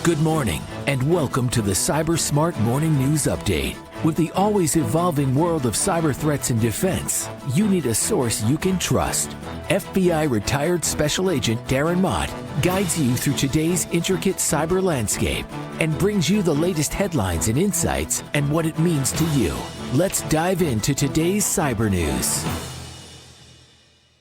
Good morning, and welcome to the Cyber Smart Morning News Update. With the always evolving world of cyber threats and defense, you need a source you can trust. FBI retired Special Agent Darren Mott guides you through today's intricate cyber landscape and brings you the latest headlines and insights and what it means to you. Let's dive into today's cyber news.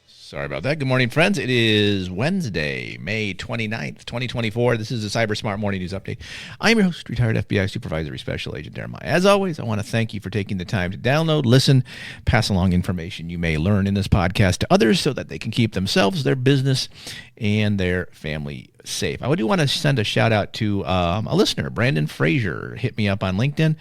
Sorry about that. Good morning, friends. It is Wednesday, May 29th, 2024. This is the Cyber Smart Morning News Update. I'm your host, retired FBI Supervisory Special Agent Darren Mott. As always, I want to thank you for taking the time to download, listen, pass along information you may learn in this podcast to others so that they can keep themselves, their business, and their family safe. I do want to send a shout out to a listener, Brandon Frazier, hit me up on LinkedIn.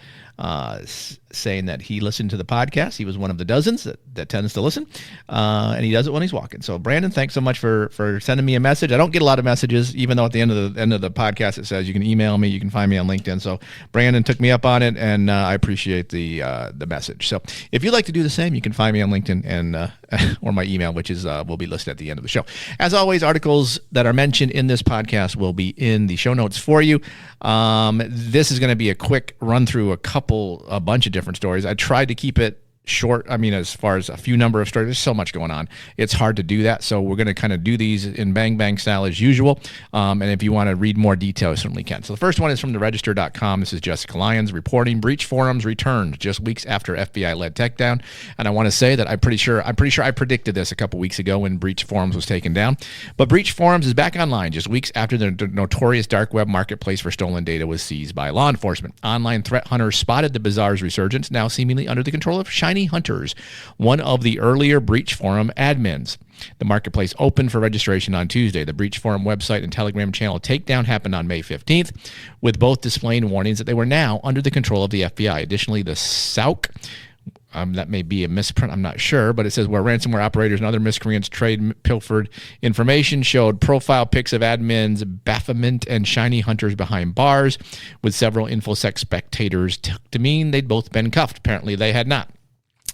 Saying that he listened to the podcast. He was one of the dozens that tends to listen, and he does it when he's walking. So, Brandon, thanks so much for sending me a message. I don't get a lot of messages, even though at the end of the podcast it says you can email me, you can find me on LinkedIn. So, Brandon took me up on it, and I appreciate the message. So, if you'd like to do the same, you can find me on LinkedIn and or my email, which is will be listed at the end of the show. As always, articles that are mentioned in this podcast will be in the show notes for you. This is going to be a quick run through a bunch of different stories. I tried to keep it short. I mean, as far as a few number of stories, there's so much going on. It's hard to do that. So we're going to kind of do these in bang style as usual. And if you want to read more detail, you certainly can. So the first one is from theregister.com. This is Jessica Lyons reporting breach forums returned just weeks after FBI-led tech down. And I want to say that I'm pretty sure I predicted this a couple weeks ago when breach forums was taken down. But breach forums is back online just weeks after the notorious dark web marketplace for stolen data was seized by law enforcement. Online threat hunters spotted the bazaar's resurgence, now seemingly under the control of Shiny Hunters, one of the earlier breach forum admins. The marketplace opened for registration on Tuesday. The breach forum website and Telegram channel takedown happened on May 15th, with both displaying warnings that they were now under the control of the FBI. Additionally, the SAUC, that may be a misprint, I'm not sure, but it says where ransomware operators and other miscreants trade pilfered information, showed profile pics of admins, Baphomet and Shiny Hunters behind bars, with several InfoSec spectators took to mean they'd both been cuffed. Apparently they had not.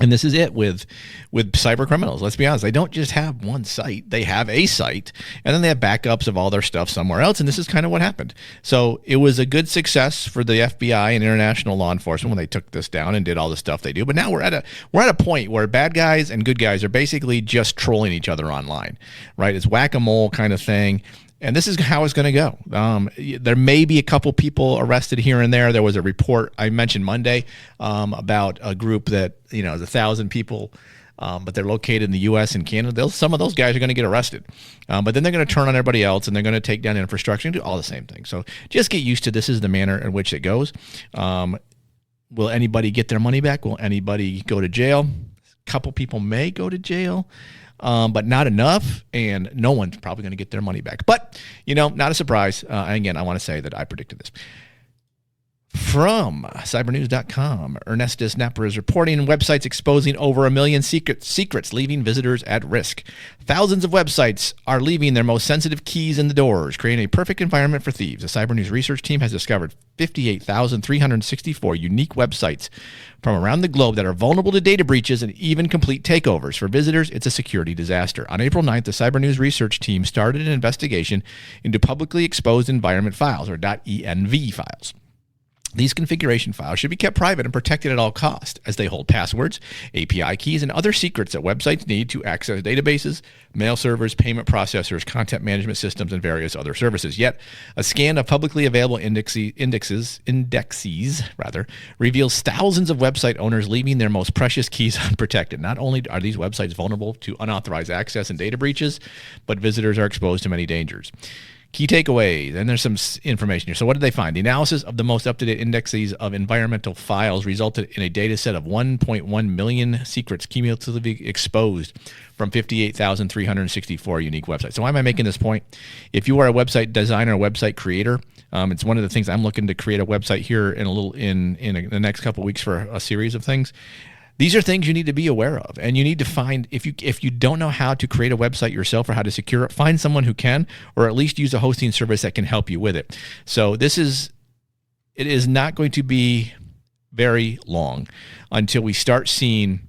And this is it with cyber criminals. Let's be honest. They don't just have one site. They have a site, and then they have backups of all their stuff somewhere else. And this is kind of what happened. So it was a good success for the FBI and international law enforcement when they took this down and did all the stuff they do. But now we're at a point where bad guys and good guys are basically just trolling each other online, right? It's whack-a-mole kind of thing. And this is how it's going to go. There may be a couple people arrested here and there. There was a report I mentioned Monday about a group that, is 1,000 people, but they're located in the U.S. and Canada. Some of those guys are going to get arrested. But then they're going to turn on everybody else, and they're going to take down infrastructure and do all the same thing. So just get used to this is the manner in which it goes. Will anybody get their money back? Will anybody go to jail? A couple people may go to jail. But not enough, and no one's probably going to get their money back. But, not a surprise. Again, I want to say that I predicted this. From cybernews.com, Ernestus Napper is reporting websites exposing over 1 million secrets, leaving visitors at risk. Thousands of websites are leaving their most sensitive keys in the doors, creating a perfect environment for thieves. The Cyber News research team has discovered 58,364 unique websites from around the globe that are vulnerable to data breaches and even complete takeovers. For visitors, it's a security disaster. On April 9th, the Cyber News research team started an investigation into publicly exposed environment files, or .env files. These configuration files should be kept private and protected at all costs, as they hold passwords, API keys, and other secrets that websites need to access databases, mail servers, payment processors, content management systems, and various other services. Yet, a scan of publicly available indexes reveals thousands of website owners leaving their most precious keys unprotected. Not only are these websites vulnerable to unauthorized access and data breaches, but visitors are exposed to many dangers. Key takeaways, and there's some information here. So what did they find? The analysis of the most up-to-date indexes of environmental files resulted in a data set of 1.1 million secrets cumulatively exposed from 58,364 unique websites. So why am I making this point? If you are a website designer, a website creator, it's one of the things I'm looking to create a website here in the next couple of weeks for a series of things. These are things you need to be aware of, and you need to find, if you don't know how to create a website yourself or how to secure it, find someone who can, or at least use a hosting service that can help you with it. So it is not going to be very long until we start seeing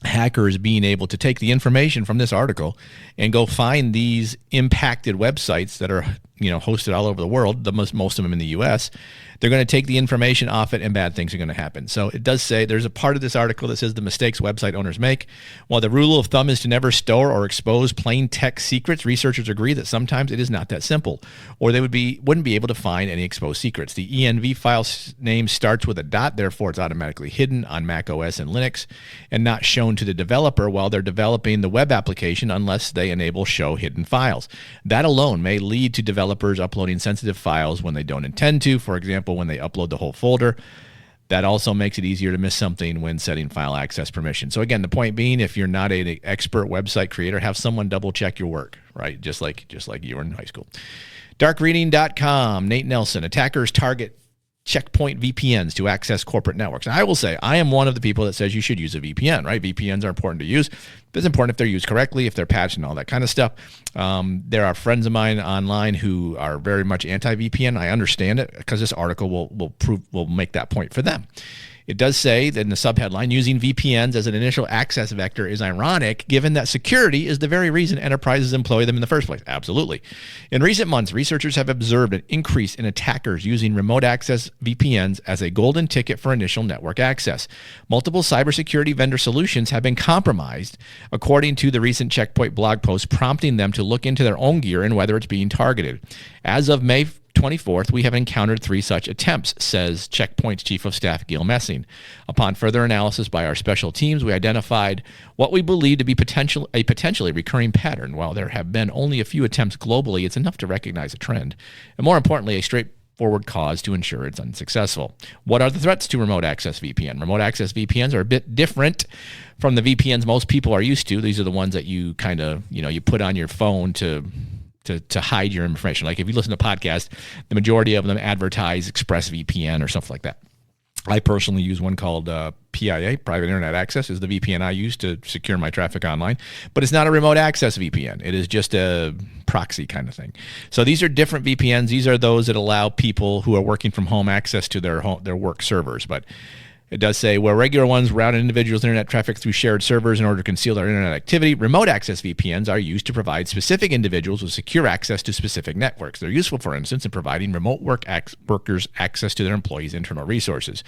hackers being able to take the information from this article and go find these impacted websites that are hosted all over the world, most of them in the U.S., they're going to take the information off it and bad things are going to happen. So it does say, there's a part of this article that says the mistakes website owners make. While the rule of thumb is to never store or expose plain text secrets, researchers agree that sometimes it is not that simple, or they wouldn't be able to find any exposed secrets. The env file name starts with a dot, therefore it's automatically hidden on Mac OS and Linux and not shown to the developer while they're developing the web application unless they enable show hidden files. That alone may lead to developers uploading sensitive files when they don't intend to. For example, when they upload the whole folder. That also makes it easier to miss something when setting file access permission. So again, the point being, if you're not an expert website creator, have someone double check your work, right? Just like you were in high school. Darkreading.com, Nate Nelson, attackers target checkpoint VPNs to access corporate networks. And I will say, I am one of the people that says you should use a VPN, right? VPNs are important to use. It's important if they're used correctly, if they're patched and all that kind of stuff. There are friends of mine online who are very much anti-VPN. I understand it because this article will make that point for them. It does say that in the subheadline, using VPNs as an initial access vector is ironic, given that security is the very reason enterprises employ them in the first place. Absolutely. In recent months, researchers have observed an increase in attackers using remote access VPNs as a golden ticket for initial network access. Multiple cybersecurity vendor solutions have been compromised, according to the recent Checkpoint blog post, prompting them to look into their own gear and whether it's being targeted. As of May 24th, we have encountered 3 such attempts, says Checkpoint's Chief of Staff Gil Messing. Upon further analysis by our special teams, we identified what we believe to be a potentially recurring pattern. While there have been only a few attempts globally, it's enough to recognize a trend, and more importantly, a straightforward cause to ensure it's unsuccessful. What are the threats to remote access VPN? Remote access VPNs are a bit different from the VPNs most people are used to. These are the ones that you kind of, you put on your phone to hide your information. Like if you listen to podcasts, the majority of them advertise ExpressVPN or something like that. I personally use one called PIA, Private Internet Access, is the VPN I use to secure my traffic online. But it's not a remote access VPN. It is just a proxy kind of thing. So these are different VPNs. These are those that allow people who are working from home access to their work servers. But it does say, where regular ones route an individual's internet traffic through shared servers in order to conceal their internet activity, remote access VPNs are used to provide specific individuals with secure access to specific networks. They're useful, for instance, in providing remote workers access to their employees' internal resources.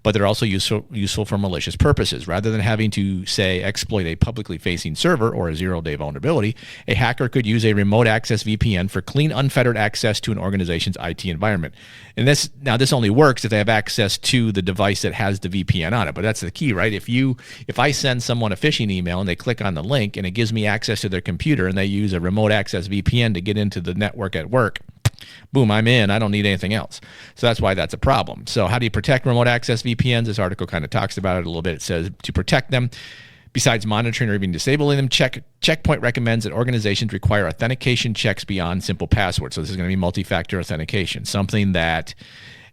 But they're also useful for malicious purposes. Rather than having to, say, exploit a publicly facing server or a zero-day vulnerability, a hacker could use a remote access VPN for clean, unfettered access to an organization's IT environment. And this only works if they have access to the device that has the VPN on it. But that's the key, right? If I send someone a phishing email and they click on the link and it gives me access to their computer and they use a remote access VPN to get into the network at work, boom, I'm in. I don't need anything else. So that's why that's a problem. So how do you protect remote access VPNs? This article kind of talks about it a little bit. It says to protect them, besides monitoring or even disabling them, Checkpoint recommends that organizations require authentication checks beyond simple passwords. So this is going to be multi-factor authentication, something that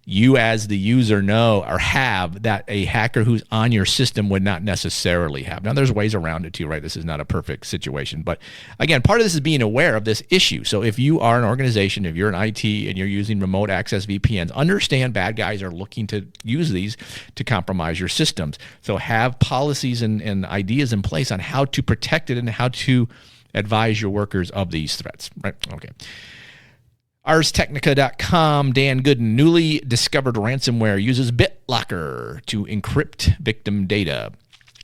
you as the user know or have that a hacker who's on your system would not necessarily have. Now, there's ways around it too, right? This is not a perfect situation. But again, part of this is being aware of this issue. So if you are an organization, if you're an IT and you're using remote access VPNs, understand bad guys are looking to use these to compromise your systems. So have policies and ideas in place on how to protect it and how to advise your workers of these threats, right? Okay. ArsTechnica.com, Dan Gooden, newly discovered ransomware uses BitLocker to encrypt victim data.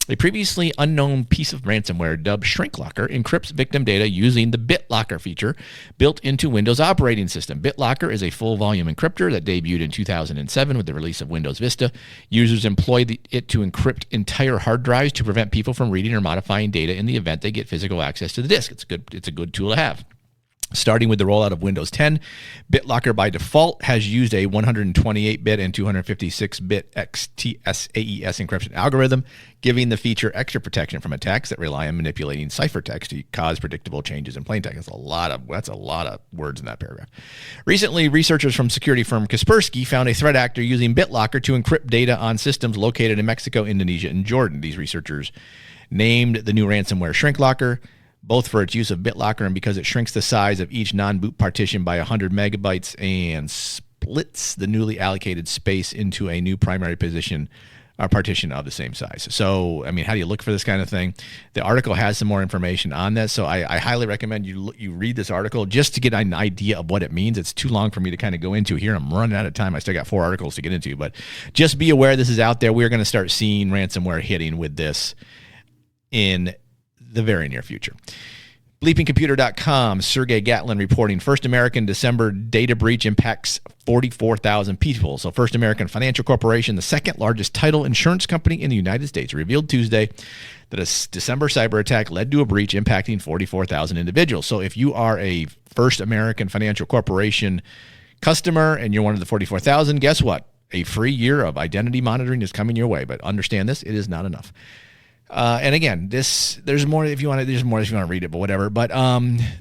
A previously unknown piece of ransomware dubbed ShrinkLocker encrypts victim data using the BitLocker feature built into Windows operating system. BitLocker is a full-volume encryptor that debuted in 2007 with the release of Windows Vista. Users employ it to encrypt entire hard drives to prevent people from reading or modifying data in the event they get physical access to the disk. It's a good tool to have. Starting with the rollout of Windows 10, BitLocker by default has used a 128-bit and 256-bit XTS-AES encryption algorithm, giving the feature extra protection from attacks that rely on manipulating ciphertext to cause predictable changes in plain text. That's a lot of words in that paragraph. Recently, researchers from security firm Kaspersky found a threat actor using BitLocker to encrypt data on systems located in Mexico, Indonesia, and Jordan. These researchers named the new ransomware ShrinkLocker, both for its use of BitLocker and because it shrinks the size of each non-boot partition by 100 megabytes and splits the newly allocated space into a new primary partition partition of the same size. So, I mean, how do you look for this kind of thing? The article has some more information on this, so I highly recommend you read this article just to get an idea of what it means. It's too long for me to kind of go into here. I'm running out of time. I still got 4 articles to get into, but just be aware this is out there. We're going to start seeing ransomware hitting with this in the very near future. Bleepingcomputer.com, Sergey Gatlin reporting First American December data breach impacts 44,000 people. So First American Financial Corporation, the second largest title insurance company in the United States, revealed Tuesday that a December cyber attack led to a breach impacting 44,000 individuals. So if you are a First American Financial Corporation customer and you're one of the 44,000, guess what? A free year of identity monitoring is coming your way. But understand this, it is not enough. And again, there's more if you want to read it, but whatever. But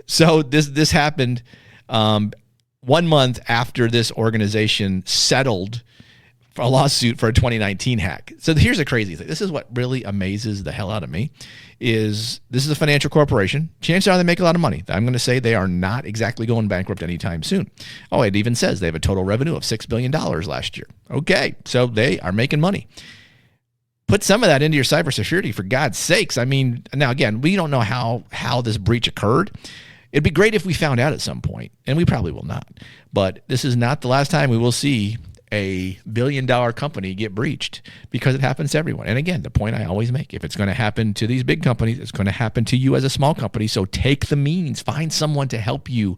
so this happened 1 month after this organization settled for a lawsuit for a 2019 hack. So here's the crazy thing. This is what really amazes the hell out of me. This is a financial corporation. Chances are they make a lot of money. I'm going to say they are not exactly going bankrupt anytime soon. Oh, it even says they have a total revenue of $6 billion last year. Okay, so they are making money. Put some of that into your cybersecurity, for God's sakes. I mean, now again, we don't know how this breach occurred. It'd be great if we found out at some point, and we probably will not. But this is not the last time we will see a billion-dollar company get breached, because it happens to everyone. And again, the point I always make, if it's going to happen to these big companies, it's going to happen to you as a small company. So take the means, find someone to help you.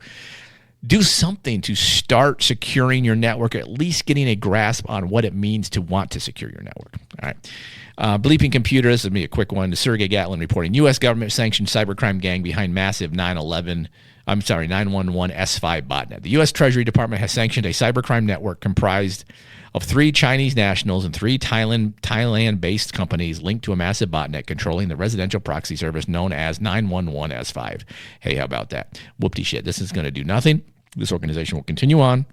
Do something to start securing your network, at least getting a grasp on what it means to want to secure your network. All right. Bleeping Computer, this is me a quick one. Sergey Gatlin reporting U.S. government sanctioned cybercrime gang behind massive 911 S5 botnet. The U.S. Treasury Department has sanctioned a cybercrime network comprised of 3 Chinese nationals and 3 Thailand-based companies linked to a massive botnet controlling the residential proxy service known as 911 S5. Hey, how about that? Whoopty shit. This is going to do nothing. This organization will continue on,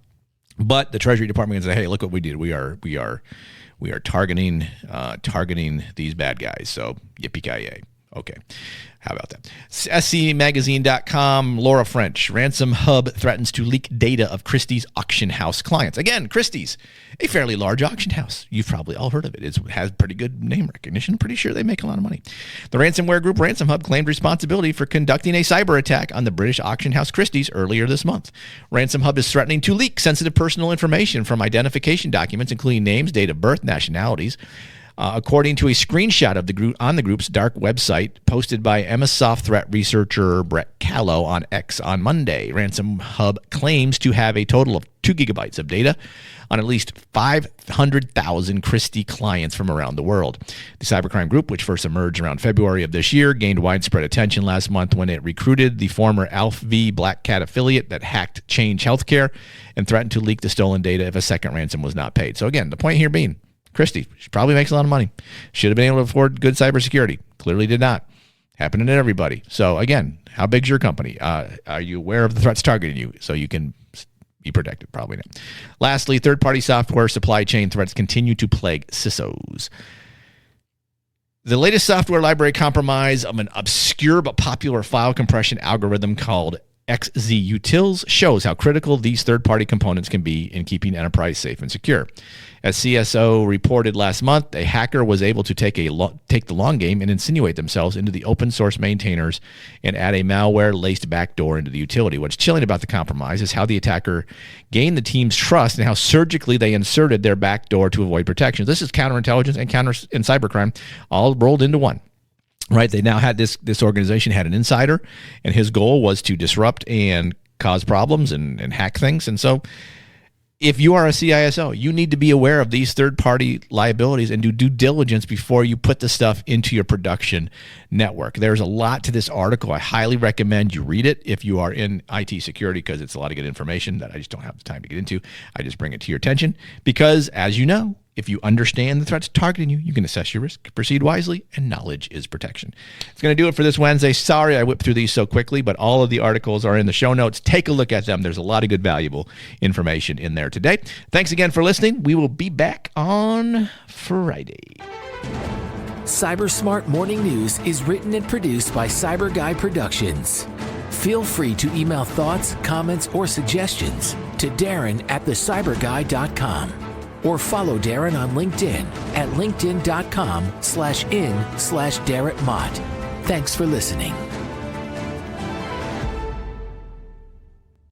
but the Treasury Department can say, "Hey, look what we did. We are targeting these bad guys." So yippee-ki-yay. Okay. How about that? SCMagazine.com, Laura French. Ransom Hub threatens to leak data of Christie's auction house clients. Again, Christie's, a fairly large auction house. You've probably all heard of it. It has pretty good name recognition. Pretty sure they make a lot of money. The ransomware group Ransom Hub claimed responsibility for conducting a cyber attack on the British auction house Christie's earlier this month. Ransom Hub is threatening to leak sensitive personal information from identification documents, including names, date of birth, nationalities. According to a screenshot of the group on the group's dark website posted by MS-Soft threat researcher Brett Callow on X on Monday, Ransom Hub claims to have a total of 2 gigabytes of data on at least 500,000 Christie clients from around the world. The cybercrime group, which first emerged around February of this year, gained widespread attention last month when it recruited the former Alf V Black Cat affiliate that hacked Change Healthcare and threatened to leak the stolen data if a second ransom was not paid. So again, the point here being, Christie probably makes a lot of money. Should have been able to afford good cybersecurity. Clearly did not. Happening to everybody. So again, how big's your company? Are you aware of the threats targeting you so you can be protected? Probably not. Lastly, third-party software supply chain threats continue to plague CISOs. The latest software library compromise of an obscure but popular file compression algorithm called XZUtils shows how critical these third-party components can be in keeping enterprise safe and secure. As CSO reported last month, a hacker was able to take the long game and insinuate themselves into the open source maintainers and add a malware-laced backdoor into the utility. What's chilling about the compromise is how the attacker gained the team's trust and how surgically they inserted their backdoor to avoid protection. This is counterintelligence and cybercrime all rolled into one. Right, they now had this organization had an insider, and his goal was to disrupt and cause problems and hack things. And so if you are a CISO, you need to be aware of these third-party liabilities and do due diligence before you put the stuff into your production network. There's a lot to this article. I highly recommend you read it if you are in IT security, because it's a lot of good information that I just don't have the time to get into. I just bring it to your attention because, as you know, if you understand the threats targeting you, you can assess your risk, proceed wisely, and knowledge is protection. It's going to do it for this Wednesday. Sorry I whipped through these so quickly, but all of the articles are in the show notes. Take a look at them. There's a lot of good, valuable information in there today. Thanks again for listening. We will be back on Friday. Cyber Smart Morning News is written and produced by Cyber Guy Productions. Feel free to email thoughts, comments, or suggestions to Darren@thecyberguy.com. or follow Darren on LinkedIn at linkedin.com/in/DarrettMott. Thanks for listening.